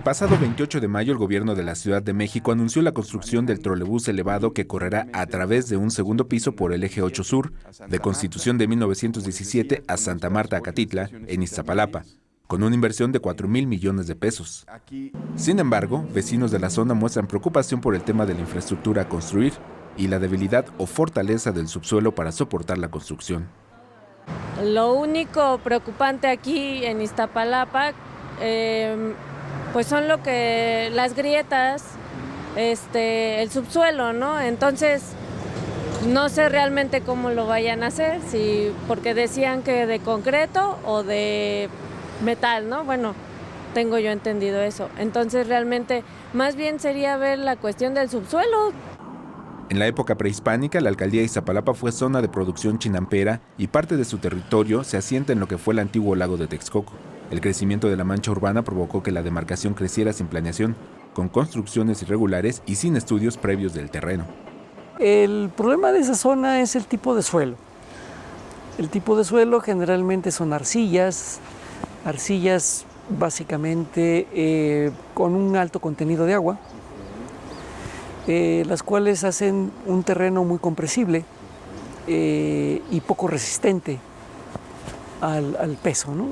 El pasado 28 de mayo, el gobierno de la Ciudad de México anunció la construcción del trolebús elevado que correrá a través de un segundo piso por el Eje 8 Sur, de Constitución de 1917 a Santa Marta, Acatitla, en Iztapalapa, con una inversión de 4,000 millones de pesos. Sin embargo, vecinos de la zona muestran preocupación por el tema de la infraestructura a construir y la debilidad o fortaleza del subsuelo para soportar la construcción. Lo único preocupante aquí en Iztapalapa, pues son las grietas, el subsuelo, ¿no? Entonces, no sé realmente cómo lo vayan a hacer, porque decían que de concreto o de metal, ¿no? Bueno, tengo yo entendido eso. Entonces, realmente, más bien sería ver la cuestión del subsuelo. En la época prehispánica, la alcaldía de Iztapalapa fue zona de producción chinampera y parte de su territorio se asienta en lo que fue el antiguo lago de Texcoco. El crecimiento de la mancha urbana provocó que la demarcación creciera sin planeación, con construcciones irregulares y sin estudios previos del terreno. El problema de esa zona es el tipo de suelo. El tipo de suelo generalmente son arcillas básicamente con un alto contenido de agua, las cuales hacen un terreno muy compresible y poco resistente al peso, ¿no?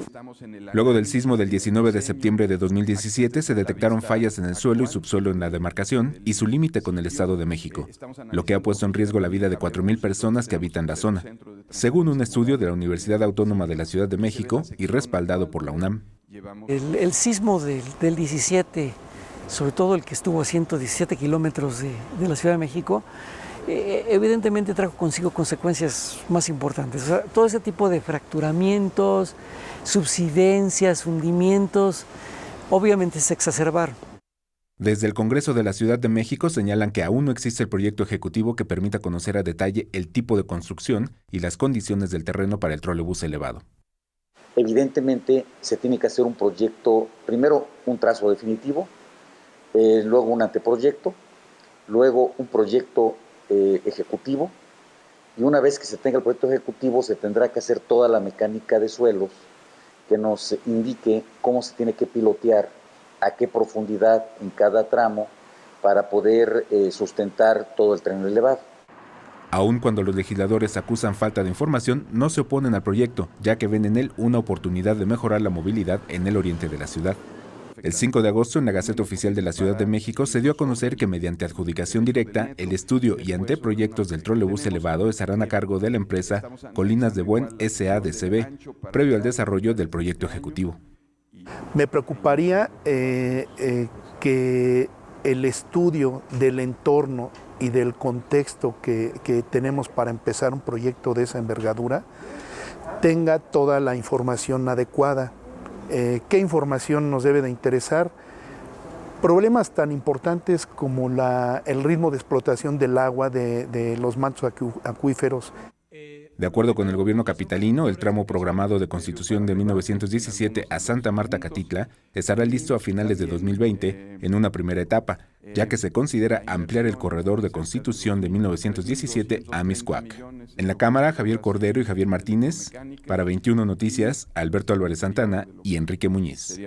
Luego del sismo del 19 de septiembre de 2017 se detectaron fallas en el suelo y subsuelo en la demarcación y su límite con el Estado de México, lo que ha puesto en riesgo la vida de 4,000 personas que habitan la zona, según un estudio de la Universidad Autónoma de la Ciudad de México y respaldado por la UNAM. El sismo del 17, sobre todo el que estuvo a 117 kilómetros de la Ciudad de México, evidentemente trajo consigo consecuencias más importantes. O sea, todo ese tipo de fracturamientos, subsidencias, hundimientos, obviamente se exacerbaron. Desde el Congreso de la Ciudad de México señalan que aún no existe el proyecto ejecutivo que permita conocer a detalle el tipo de construcción y las condiciones del terreno para el trolebús elevado. Evidentemente se tiene que hacer un proyecto, primero un trazo definitivo, luego un anteproyecto, luego un proyecto ejecutivo, y una vez que se tenga el proyecto ejecutivo se tendrá que hacer toda la mecánica de suelos que nos indique cómo se tiene que pilotear, a qué profundidad en cada tramo para poder sustentar todo el tren elevado. Aun cuando los legisladores acusan falta de información, no se oponen al proyecto, ya que ven en él una oportunidad de mejorar la movilidad en el oriente de la ciudad. El 5 de agosto, en la Gaceta Oficial de la Ciudad de México, se dio a conocer que mediante adjudicación directa, el estudio y anteproyectos del trolebús elevado estarán a cargo de la empresa Colinas de Buen S.A.D.C.B., previo al desarrollo del proyecto ejecutivo. Me preocuparía que el estudio del entorno y del contexto que tenemos para empezar un proyecto de esa envergadura tenga toda la información adecuada. ¿Qué información nos debe de interesar? Problemas tan importantes como el ritmo de explotación del agua de los mantos acuíferos. De acuerdo con el gobierno capitalino, el tramo programado de Constitución de 1917 a Santa Marta, Acatitla, estará listo a finales de 2020 en una primera etapa, ya que se considera ampliar el corredor de Constitución de 1917 a Mixcoac. En la Cámara, Javier Cordero y Javier Martínez. Para 21 Noticias, Alberto Álvarez Santana y Enrique Muñiz.